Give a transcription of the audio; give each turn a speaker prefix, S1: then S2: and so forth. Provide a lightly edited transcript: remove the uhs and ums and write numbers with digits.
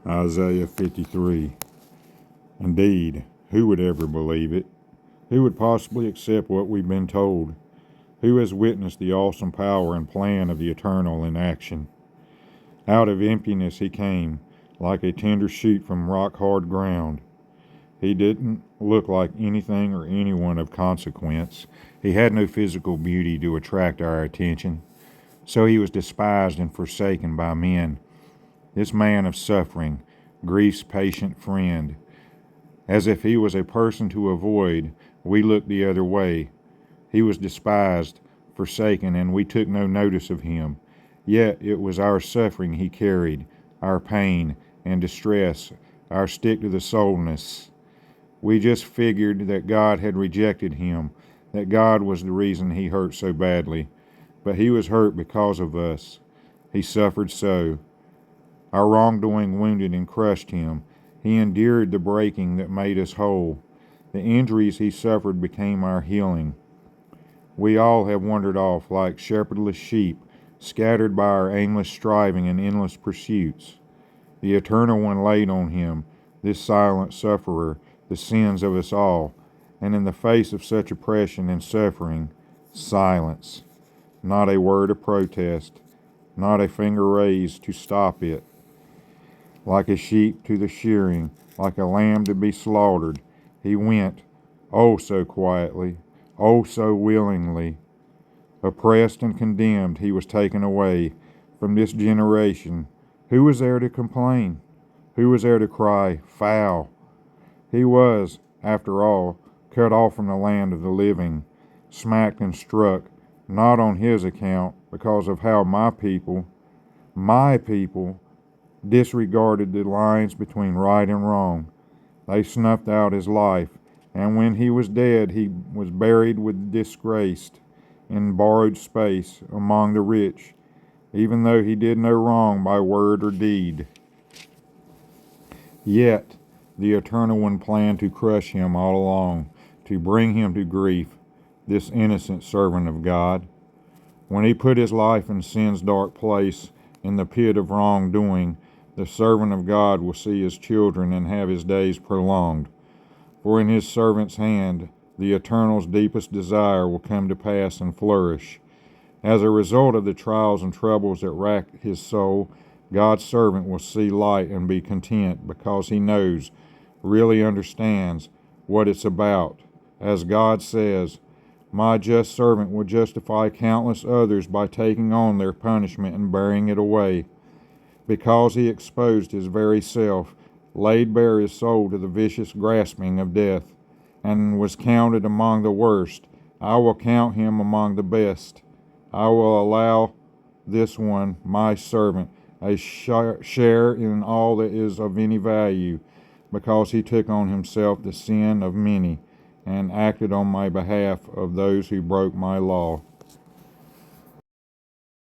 S1: Isaiah 53. Indeed, who would ever believe it? Who would possibly accept what we've been told? Who has witnessed the awesome power and plan of the Eternal in action? Out of emptiness he came, like a tender shoot from rock-hard ground. He didn't look like anything or anyone of consequence. He had no physical beauty to attract our attention. So he was despised and forsaken by men. This man of suffering, grief's patient friend. As if he was a person to avoid, we looked the other way. He was despised, forsaken, and we took no notice of him. Yet it was our suffering he carried, our pain and distress, our stick-to-the-soulness. We just figured that God had rejected him, that God was the reason he hurt so badly. But he was hurt because of us. He suffered so. Our wrongdoing wounded and crushed him. He endured the breaking that made us whole. The injuries he suffered became our healing. We all have wandered off like shepherdless sheep, scattered by our aimless striving and endless pursuits. The Eternal One laid on him, this silent sufferer, the sins of us all, and in the face of such oppression and suffering, silence. Not a word of protest, not a finger raised to stop it. Like a sheep to the shearing, like a lamb to be slaughtered, he went, oh so quietly, oh so willingly. Oppressed and condemned, he was taken away from this generation. Who was there to complain? Who was there to cry, foul? He was, after all, cut off from the land of the living, smacked and struck, not on his account, because of how my people, disregarded the lines between right and wrong. They snuffed out his life, and when he was dead, he was buried with disgraced in borrowed space among the rich, even though he did no wrong by word or deed. Yet the Eternal One planned to crush him all along, to bring him to grief, this innocent servant of God. When he put his life in sin's dark place, in the pit of wrongdoing, the servant of God will see his children and have his days prolonged. For in his servant's hand, the Eternal's deepest desire will come to pass and flourish. As a result of the trials and troubles that rack his soul, God's servant will see light and be content because he knows, really understands what it's about. As God says, my just servant will justify countless others by taking on their punishment and bearing it away. Because he exposed his very self, laid bare his soul to the vicious grasping of death, and was counted among the worst, I will count him among the best. I will allow this one, my servant, a share in all that is of any value, because he took on himself the sin of many, and acted on my behalf of those who broke my law.